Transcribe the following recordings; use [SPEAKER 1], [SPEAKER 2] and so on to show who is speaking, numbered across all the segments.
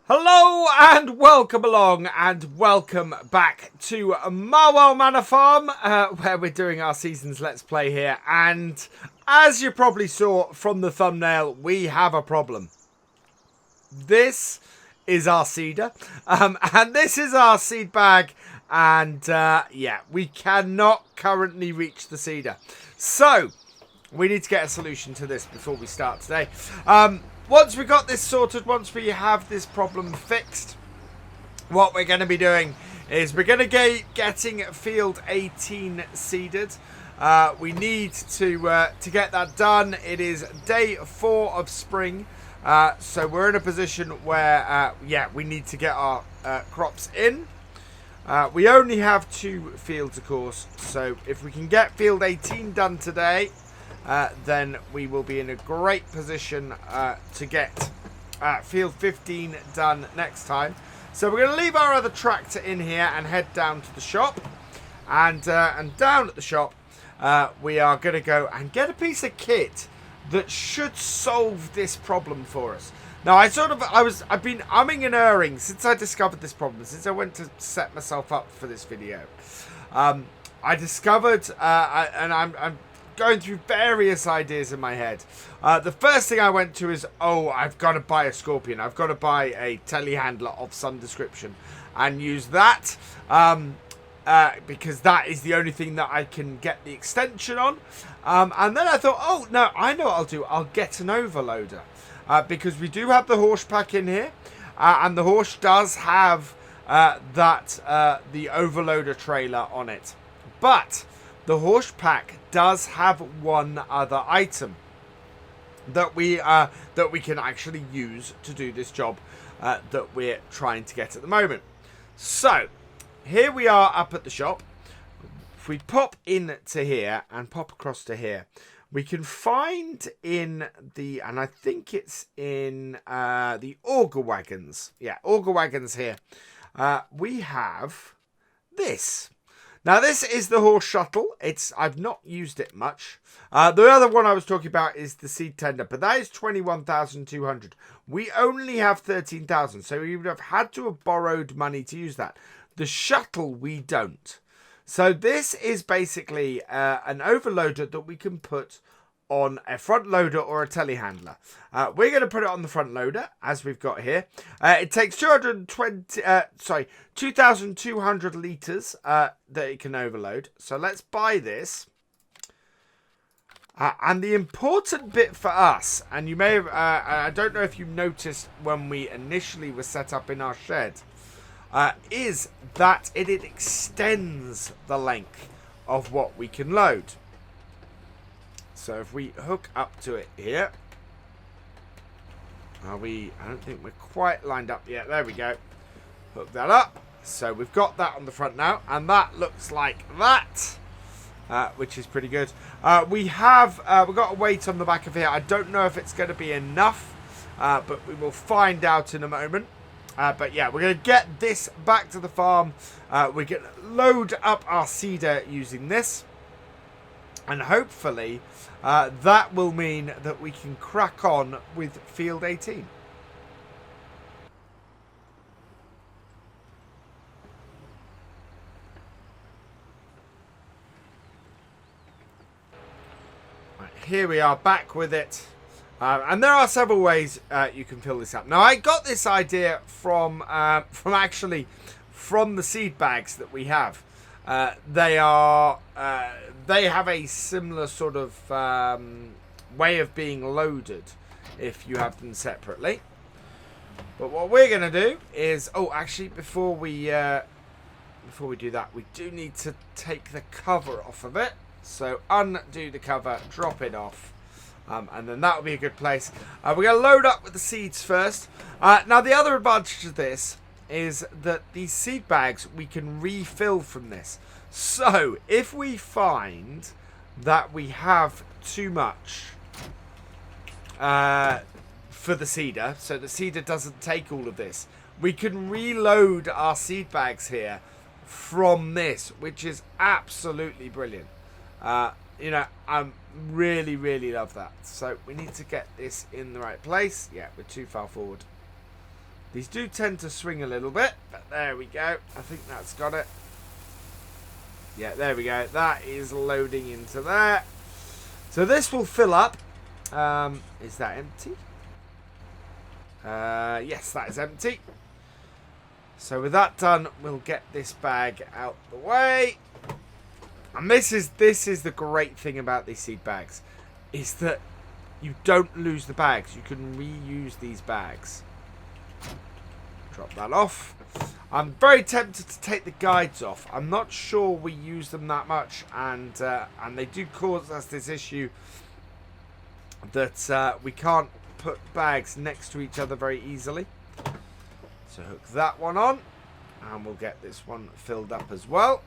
[SPEAKER 1] Hello and welcome along and welcome back to Marwell Manor Farm, where we're doing our season's Let's Play here. And as you probably saw from the thumbnail, we have a problem. This is our seeder, and this is our seed bag. And yeah, we cannot currently reach the seeder. So we need to get a solution to this before we start today. Once we got this sorted, once we have this problem fixed, what we're going to be doing is we're going to be getting field 18 seeded. We need to get that done. It is day 4 of spring, so we're in a position where yeah, we need to get our crops in. We only have 2 fields, of course, so if we can get field 18 done today, then we will be in a great position to get field 15 done next time. So we're going to leave our other tractor in here and head down to the shop. And down at the shop, we are going to go and get a piece of kit that should solve this problem for us. Now, I've been umming and erring since I discovered this problem, since I went to set myself up for this video. I discovered, and I'm going through various ideas in my head. The first thing I went to is, oh, I've got to buy a scorpion. I've got to buy a telehandler of some description and use that because that is the only thing that I can get the extension on. And then I thought, oh, no, I know what I'll do. I'll get an overloader because we do have the horse pack in here and the horse does have the overloader trailer on it. But the horse pack does have one other item that we can actually use to do this job that we're trying to get at the moment. So here we are up at the shop. If we pop into here and pop across to here, we can find in the, and I think it's in the auger wagons. Yeah, auger wagons here. We have this. Now, this is the horse shuttle. I've not used it much. The other one I was talking about is the seed tender, but that is 21,200. We only have 13,000, so we would have had to have borrowed money to use that. The shuttle, we don't. So this is basically an overloader that we can put on a front loader or a telehandler. We're going to put it on the front loader, as we've got here. It takes 2,200 litres that it can overload. So let's buy this. And the important bit for us, and you may have, I don't know if you noticed when we initially were set up in our shed, is that it extends the length of what we can load. So if we hook up to it here, I don't think we're quite lined up yet. There we go. Hook that up. So we've got that on the front now, and that looks like that, which is pretty good. We've got a weight on the back of here. I don't know if it's going to be enough, but we will find out in a moment. But yeah, we're going to get this back to the farm. We're going to load up our seeder using this. And hopefully that will mean that we can crack on with field 18. Right, here we are back with it. And there are several ways you can fill this up. Now, I got this idea from the seed bags that we have. They have a similar sort of way of being loaded if you have them separately. But what we're going to do is, oh, actually, before we do that, we do need to take the cover off of it. So undo the cover, drop it off, and then that will be a good place. We're going to load up with the seeds first. Now, the other advantage of this is that these seed bags we can refill from this. So if we find that we have too much for the seeder, so the seeder doesn't take all of this, we can reload our seed bags here from this, which is absolutely brilliant. You know, I really love that. So we need to get this in the right place. Yeah, we're too far forward. These do tend to swing a little bit, but there we go. I think that's got it. Yeah, there we go. That is loading into there. So this will fill up. Is that empty? Yes, that is empty. So with that done, we'll get this bag out the way. And this is the great thing about these seed bags, is that you don't lose the bags. You can reuse these bags. Drop that off. I'm very tempted to take the guides off. I'm not sure we use them that much, and they do cause us this issue that we can't put bags next to each other very easily. So hook that one on, and we'll get this one filled up as well.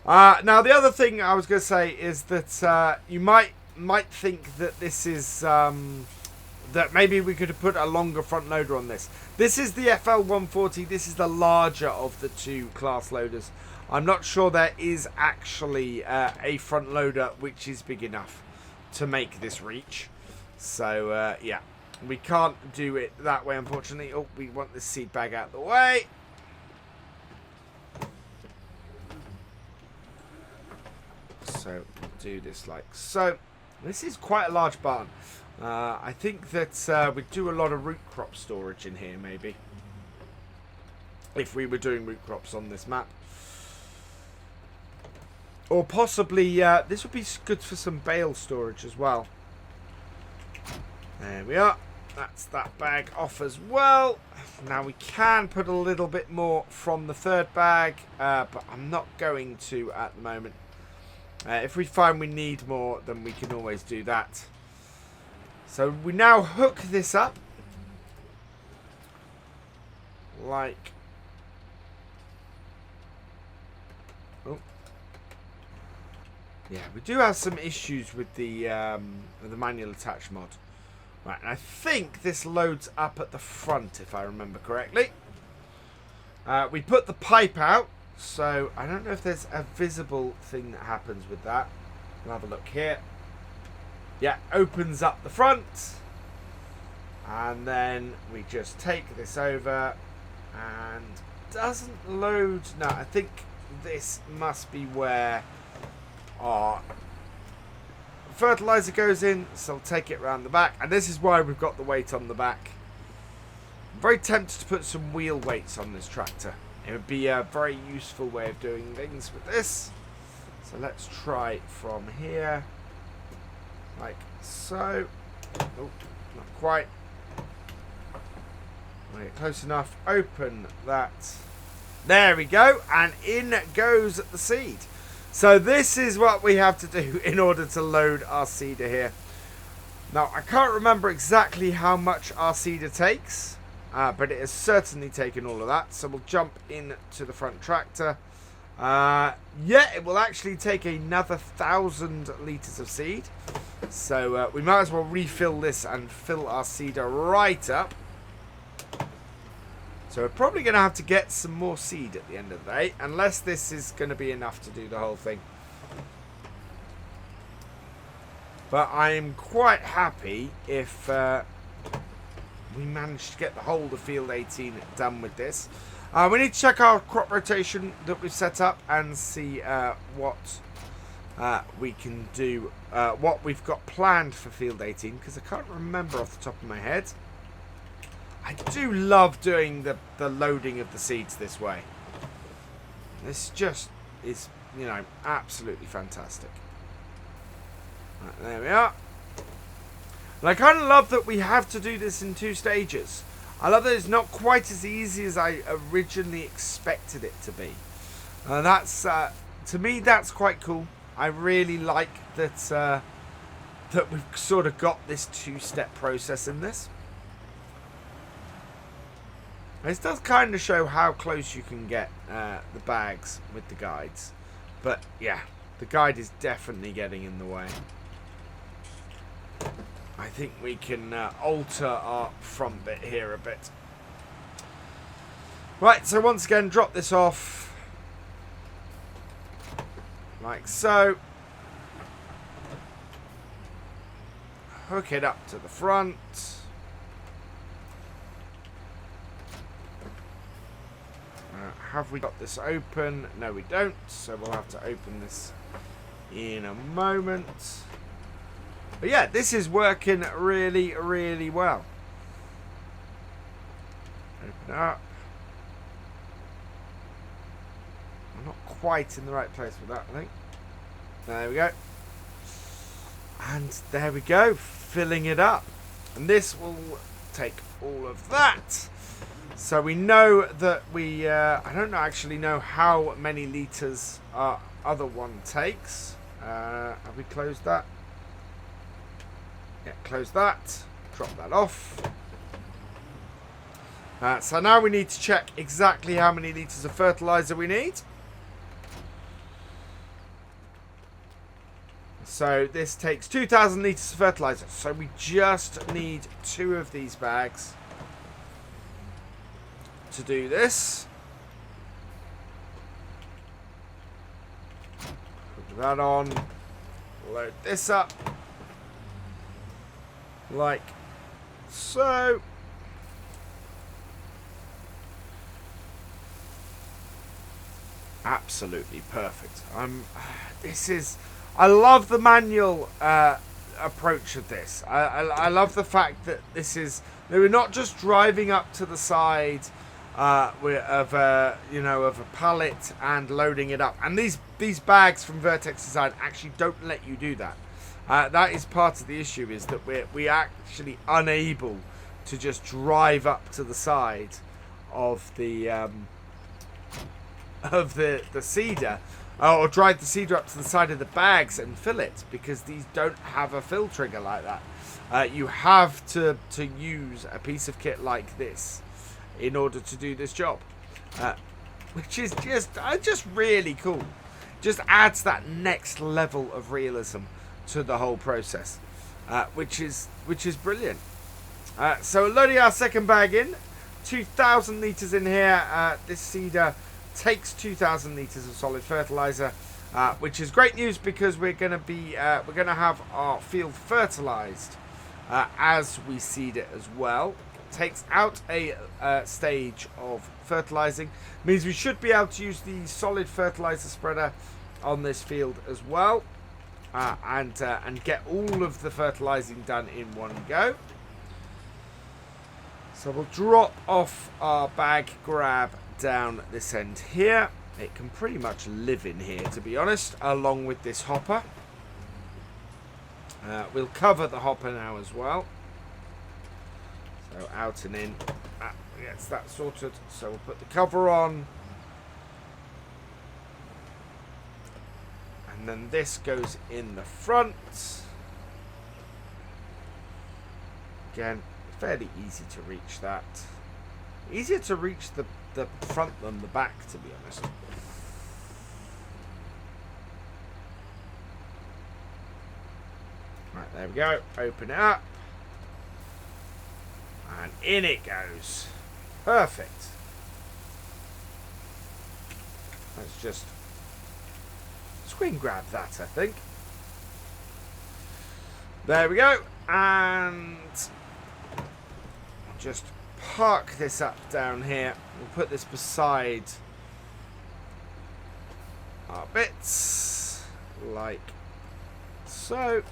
[SPEAKER 1] Now the other thing I was going to say is that you might think that this is that maybe we could have put a longer front loader on this. This is the FL140. This is the larger of the two class loaders. I'm not sure there is actually a front loader which is big enough to make this reach. So yeah, we can't do it that way, unfortunately. Oh, we want this seed bag out of the way. So we'll do this like so. This is quite a large barn. I think that we do a lot of root crop storage in here, maybe. If we were doing root crops on this map. Or possibly, this would be good for some bale storage as well. There we are. That's that bag off as well. Now we can put a little bit more from the third bag, but I'm not going to at the moment. If we find we need more, then we can always do that. So we now hook this up. Like... Oh. Yeah, we do have some issues with the manual attach mod. Right, and I think this loads up at the front, if I remember correctly. We put the pipe out. So, I don't know if there's a visible thing that happens with that. We'll have a look here. Yeah, opens up the front. And then we just take this over. And doesn't load. No, I think this must be where our fertilizer goes in. So, I'll take it around the back. And this is why we've got the weight on the back. I'm very tempted to put some wheel weights on this tractor. It would be a very useful way of doing things with this. So let's try from here. Like so. Oh, not quite. Right, close enough. Open that. There we go. And in goes the seed. So this is what we have to do in order to load our seeder here. Now, I can't remember exactly how much our seeder takes. But it has certainly taken all of that. So we'll jump into the front tractor. Yeah, it will actually take another 1,000 litres of seed. So we might as well refill this and fill our seeder right up. So we're probably going to have to get some more seed at the end of the day. Unless this is going to be enough to do the whole thing. But I am quite happy if... we managed to get the whole of field 18 done with this. We need to check our crop rotation that we've set up and see what we can do, what we've got planned for field 18, because I can't remember off the top of my head. I do love doing the loading of the seeds this way. This just is, you know, absolutely fantastic. Right, there we are. And I kind of love that we have to do this in 2 stages. I love that it's not quite as easy as I originally expected it to be. That's to me, that's quite cool. I really like that that we've sort of got this 2-step process in this. This does kind of show how close you can get the bags with the guides. But yeah, the guide is definitely getting in the way. I think we can alter our front bit here a bit. Right, so once again, drop this off. Like so. hook it up to the front. Have we got this open? No, we don't. So we'll have to open this in a moment. But yeah, this is working really, really well. Open up. I'm not quite in the right place with that, I think. There we go. And there we go, filling it up. And this will take all of that. So we know that we, I don't actually know how many litres our other one takes. Have we closed that? Yeah, close that. Drop that off. So now we need to check exactly how many litres of fertiliser we need. So this takes 2,000 litres of fertiliser. So we just need 2 of these bags to do this. Put that on. Load this up. Like so. Absolutely perfect. I love the manual approach of this. I love the fact that this is, we're not just driving up to the side of a pallet and loading it up. And these bags from Vertex Design actually don't let you do that. That is part of the issue, is that we're actually unable to just drive up to the side of the seeder, or drive the seeder up to the side of the bags and fill it, because these don't have a fill trigger like that. You have to use a piece of kit like this in order to do this job, which is just really cool. Just adds that next level of realism to the whole process, which is brilliant. So loading our second bag in, 2,000 litres in here. This seeder takes 2,000 litres of solid fertiliser, which is great news, because we're going to have our field fertilised as we seed it as well. Takes out a stage of fertilising. Means we should be able to use the solid fertiliser spreader on this field as well, and get all of the fertilising done in one go. So we'll drop off our bag grab down this end here. It can pretty much live in here, to be honest, along with this hopper. We'll cover the hopper now as well. So out and in. Gets that sorted. So we'll put the cover on. And then this goes in the front. Again, fairly easy to reach that. Easier to reach the front than the back, to be honest. Right, there we go. Open it up. And in it goes. Perfect. Let's just screen grab that, I think. There we go. And just park this up down here. We'll put this beside our bits, like so.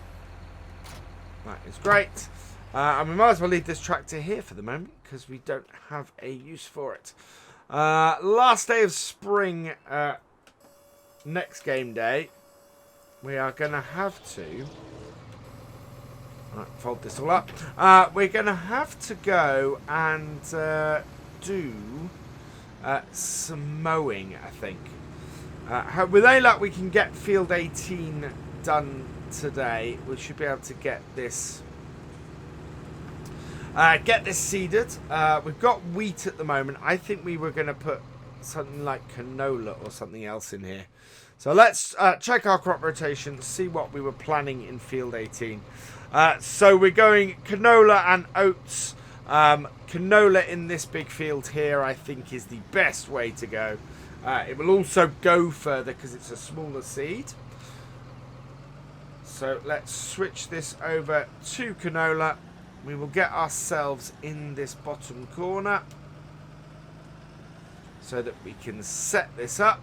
[SPEAKER 1] That is great. And we might as well leave this tractor here for the moment, because we don't have a use for it. Last day of spring, next game day, we are going to have to... Right, fold this all up. We're going to have to go and do some mowing, I think. With any luck, we can get field 18 done today. We should be able to get this seeded. We've got wheat at the moment. I think we were going to put something like canola or something else in here. So let's check our crop rotation, see what we were planning in field 18. So we're going canola and oats. Canola in this big field here, I think, is the best way to go. It will also go further because it's a smaller seed. So let's switch this over to canola. We will get ourselves in this bottom corner so that we can set this up.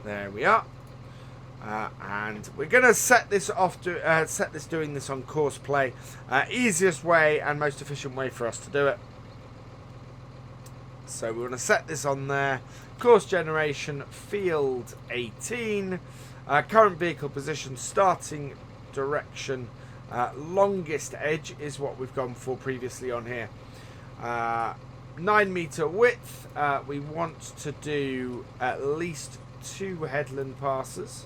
[SPEAKER 1] There we are. And we're going to set this off to doing this on course play. Easiest way and most efficient way for us to do it. So we want to set this on there. Course generation, field 18. Current vehicle position, starting direction. Longest edge is what we've gone for previously on here. 9 meter width. We want to do at least 2 headland passes.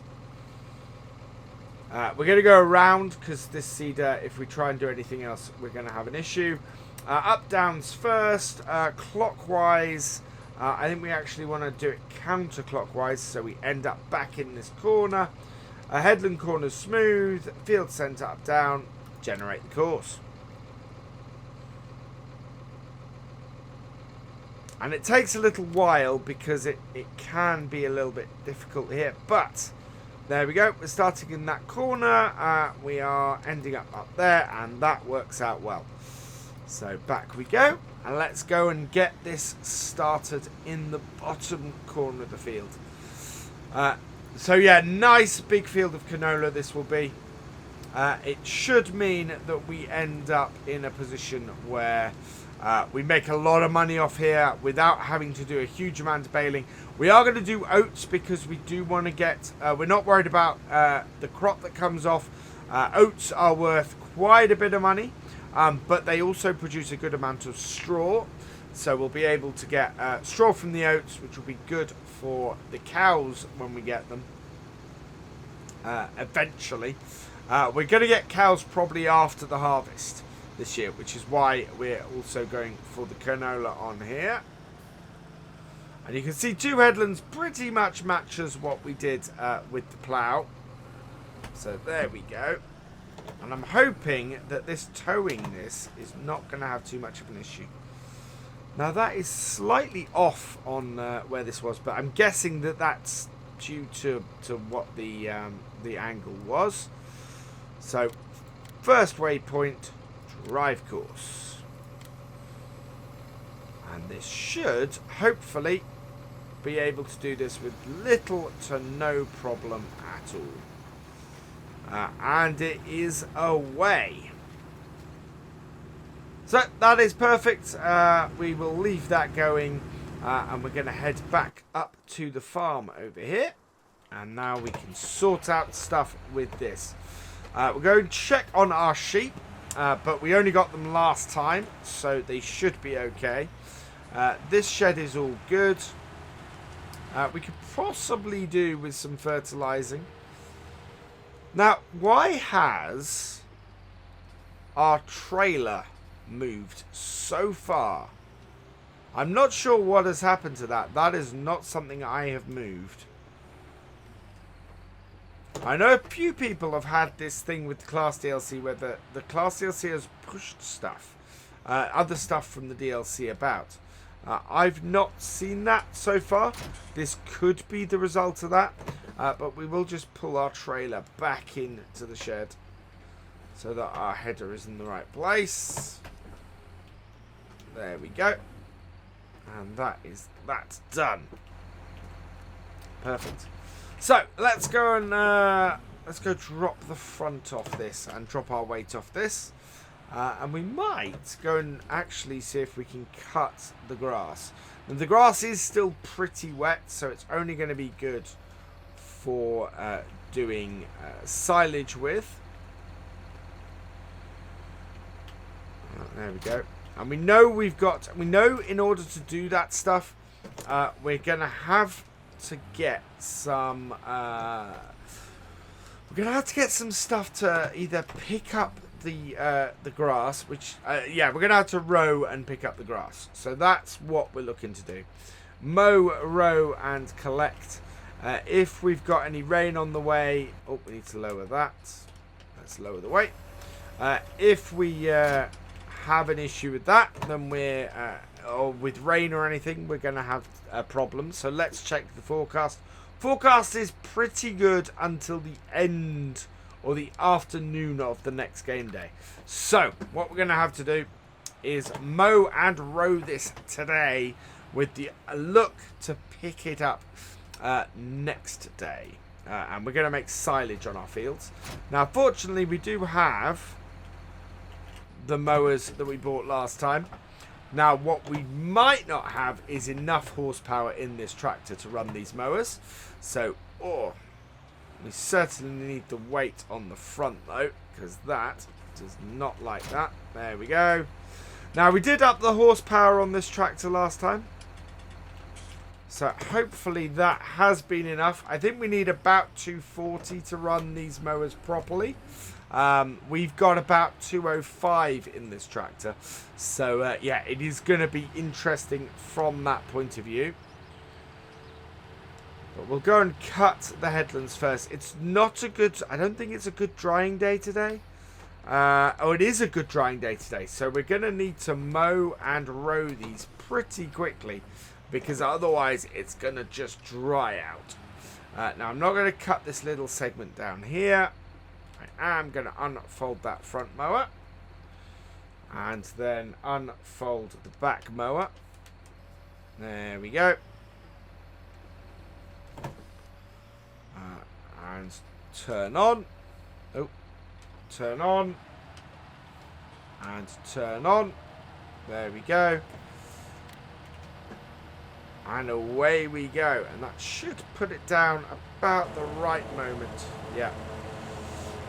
[SPEAKER 1] We're going to go around because this seeder, if we try and do anything else, we're going to have an issue. Up downs first, clockwise. I think we actually want to do it counterclockwise, so we end up back in this corner. Headland corner smooth, field centre up down, generate the course. And it takes a little while because it can be a little bit difficult here, but there we go. We're starting in that corner. We are ending up there, and that works out well. So back we go, and let's go and get this started in the bottom corner of the field. So yeah, nice big field of canola this will be. It should mean that we end up in a position where we make a lot of money off here without having to do a huge amount of baling. We are going to do oats because we do want to get... we're not worried about the crop that comes off. Oats are worth quite a bit of money, but they also produce a good amount of straw. So we'll be able to get straw from the oats, which will be good for the cows when we get them. Eventually. We're going to get cows probably after the harvest this year, which is why we're also going for the canola on here. And you can see 2 headlands pretty much matches what we did with the plough. So there we go. And I'm hoping that this towing this is not going to have too much of an issue. Now that is slightly off on where this was, but I'm guessing that that's due to what the angle was. So first waypoint, drive course, and this should hopefully be able to do this with little to no problem at all. And it is away. So that is perfect. We will leave that going, and we're going to head back up to the farm over here. And now we can sort out stuff with this. We're going to check on our sheep, but we only got them last time, so they should be okay. This shed is all good. We could possibly do with some fertilizing. Now, why has our trailer moved so far? I'm not sure what has happened to that. That is not something I have moved. I know a few people have had this thing with the Class DLC where the Class DLC has pushed stuff, other stuff from the DLC about. I've not seen that so far. This could be the result of that, but we will just pull our trailer back into the shed so that our header is in the right place. There we go. And that's done. Perfect. So let's go and drop the front off this and drop our weight off this, and we might go and actually see if we can cut the grass. And the grass is still pretty wet, so it's only going to be good for doing silage with. There we go. And we know in order to do that stuff, we're going to have to get some stuff to either pick up the grass, which yeah, we're gonna have to row and pick up the grass. So that's what we're looking to do: mow, row, and collect. If we've got any rain on the way, oh, we need to lower that. Let's lower the weight. If we have an issue with that, then we're or with rain or anything, we're going to have a problem. So let's check the forecast. Forecast is pretty good until the end or the afternoon of the next game day. So what we're going to have to do is mow and row this today with the look to pick it up next day. And we're going to make silage on our fields. Now, fortunately, we do have the mowers that we bought last time. Now, what we might not have is enough horsepower in this tractor to run these mowers. So, we certainly need the weight on the front, though, because that does not like that. There we go. Now, we did up the horsepower on this tractor last time. So, hopefully that has been enough. I think we need about 240 to run these mowers properly. We've got about 205 in this tractor. So, yeah, it is going to be interesting from that point of view. But we'll go and cut the headlands first. It's not a good... I don't think it's a good drying day today. It is a good drying day today. So, we're going to need to mow and row these pretty quickly, because otherwise it's going to just dry out. Now, I'm not going to cut this little segment down here. I am going to unfold that front mower. And then unfold the back mower. There we go. And turn on. Oh, turn on. And turn on. There we go. And away we go. And that should put it down about the right moment. Yeah.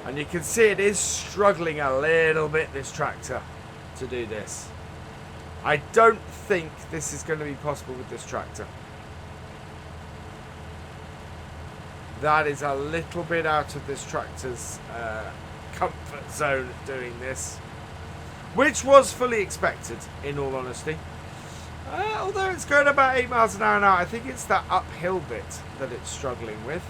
[SPEAKER 1] And you can see it is struggling a little bit, this tractor, to do this. I don't think this is going to be possible with this tractor. That is a little bit out of this tractor's comfort zone doing this. Which was fully expected, in all honesty. Although it's going about 8 miles an hour now, I think it's that uphill bit that it's struggling with.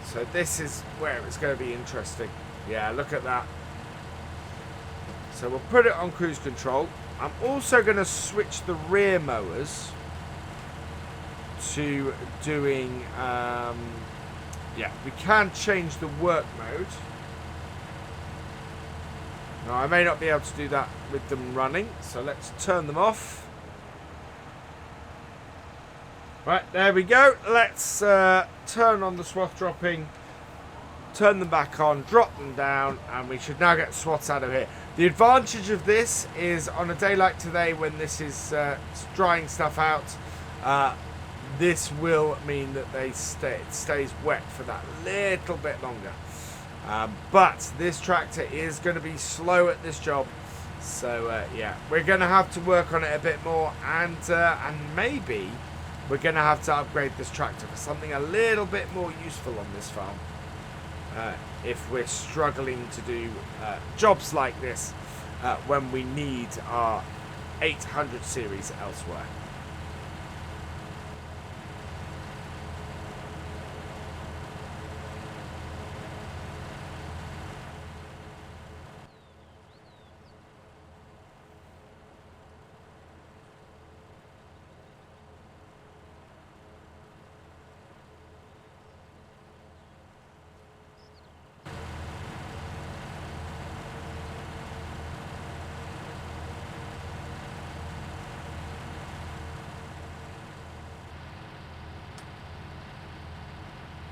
[SPEAKER 1] So this is where it's going to be interesting. Yeah, look at that. So we'll put it on cruise control. I'm also going to switch the rear mowers to doing... yeah, we can change the work mode. Now, I may not be able to do that with them running, so let's turn them off. Right, there we go. Let's turn on the swath dropping, turn them back on, drop them down, and we should now get swats out of here. The advantage of this is on a day like today when this is drying stuff out, this will mean that it stays wet for that little bit longer. But this tractor is going to be slow at this job. So, yeah, we're going to have to work on it a bit more. And maybe we're going to have to upgrade this tractor for something a little bit more useful on this farm. If we're struggling to do jobs like this when we need our 800 series elsewhere.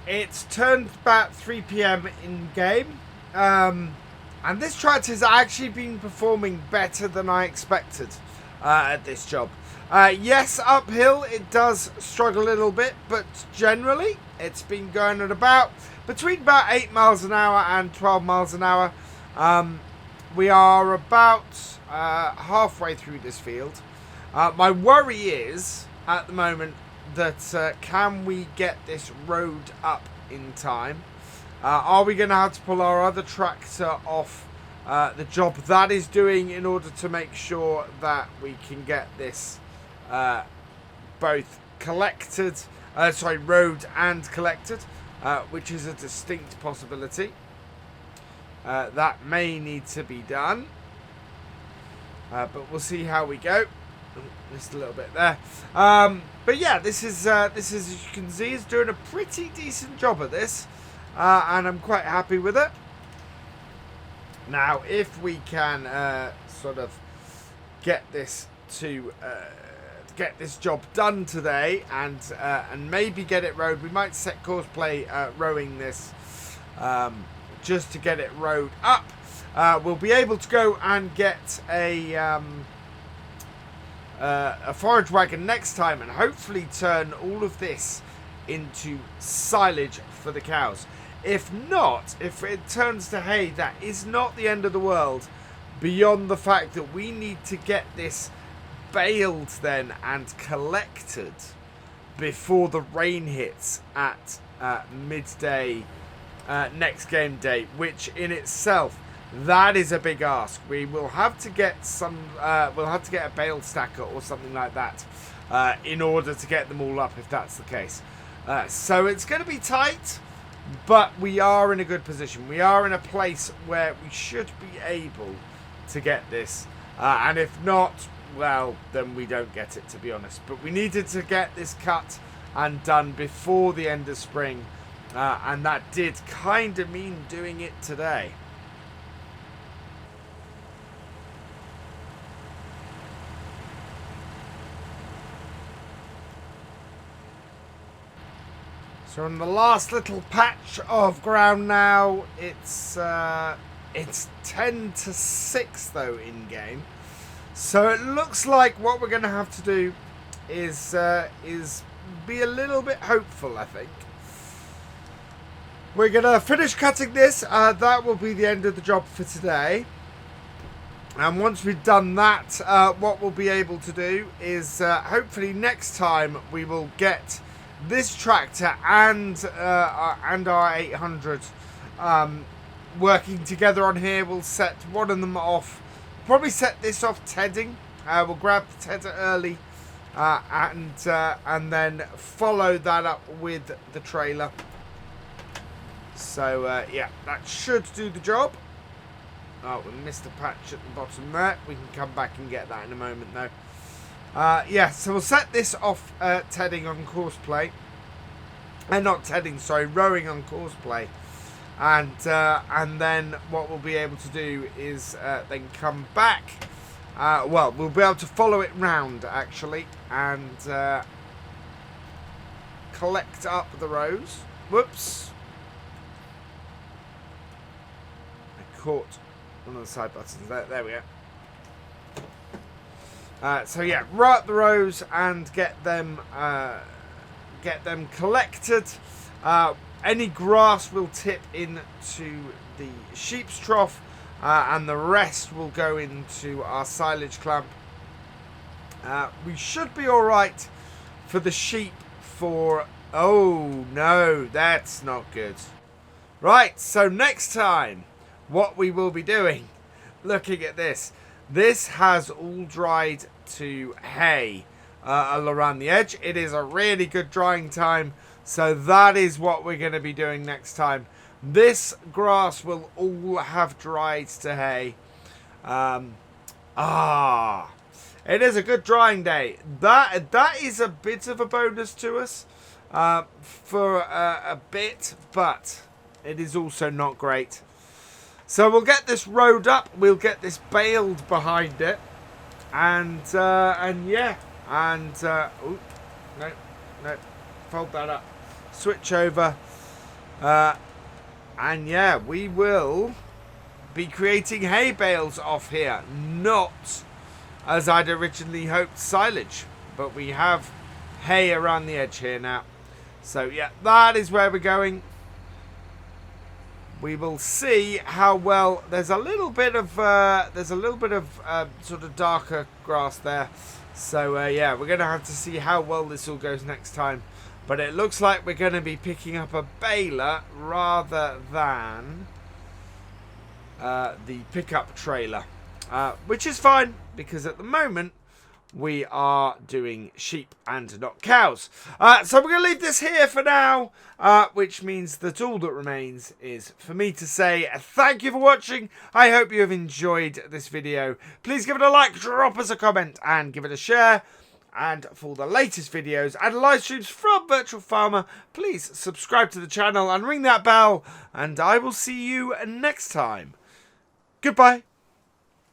[SPEAKER 1] It's turned about 3 PM in game, and this tractor has actually been performing better than I expected at this job. Yes, uphill it does struggle a little bit, but generally it's been going at about between about 8 miles an hour and 12 miles an hour. We are about halfway through this field. My worry is at the moment that can we get this road up in time? Are we going to have to pull our other tractor off the job that is doing in order to make sure that we can get this both collected, rowed and collected, which is a distinct possibility. That may need to be done, but we'll see how we go. Just a little bit there. But yeah, this is as you can see, is doing a pretty decent job at this, and I'm quite happy with it. Now, if we can sort of get this to get this job done today, and maybe get it rowed, we might set courseplay rowing this just to get it rowed up. We'll be able to go and get a forage wagon next time, and hopefully turn all of this into silage for the cows. If not, if it turns to hay, that is not the end of the world, beyond the fact that we need to get this baled then and collected before the rain hits at midday next game day, which in itself, that is a big ask. We will have to get some. We'll have to get a bale stacker or something like that in order to get them all up, if that's the case. So it's going to be tight, but we are in a good position. We are in a place where we should be able to get this, and if not, well, then we don't get it, to be honest. But we needed to get this cut and done before the end of spring, and that did kind of mean doing it today. So on the last little patch of ground now, it's 10-6 though in game. So it looks like what we're going to have to do is be a little bit hopeful, I think. We're going to finish cutting this. That will be the end of the job for today. And once we've done that, what we'll be able to do is hopefully next time we will get this tractor and our 800 working together on here. We'll set one of them off. Probably set this off tedding. We'll grab the tedder early and then follow that up with the trailer. So yeah, that should do the job. Oh, we missed a patch at the bottom there. We can come back and get that in a moment though. Yeah, so we'll set this off tedding on courseplay. Not tedding, sorry, rowing on courseplay. And then what we'll be able to do is then come back. Well, we'll be able to follow it round, actually, and collect up the rows. Whoops. I caught one of the side buttons there. There we go. So yeah, row up the rows and get them collected. Any grass will tip into the sheep's trough, and the rest will go into our silage clamp. We should be alright for the sheep for... Oh, no, that's not good. Right, so next time, what we will be doing, looking at this, this has all dried to hay around the edge. It is a really good drying time. So that is what we're going to be doing next time. This grass will all have dried to hay. It is a good drying day. That is a bit of a bonus to us for a bit, but it is also not great. So we'll get this rowed up. We'll get this baled behind it, and yeah, and oh no, fold that up. Switch over, and yeah, we will be creating hay bales off here, not as I'd originally hoped silage, but we have hay around the edge here now. So yeah, that is where we're going. We will see how well. There's a little bit of sort of darker grass there, so yeah, we're gonna have to see how well this all goes next time. But it looks like we're going to be picking up a baler rather than the pickup trailer, which is fine, because at the moment we are doing sheep and not cows. So we're going to leave this here for now, which means that all that remains is for me to say thank you for watching. I hope you have enjoyed this video. Please give it a like, drop us a comment, and give it a share. And for the latest videos and live streams from Virtual Farmer, please subscribe to the channel and ring that bell. And I will see you next time. Goodbye.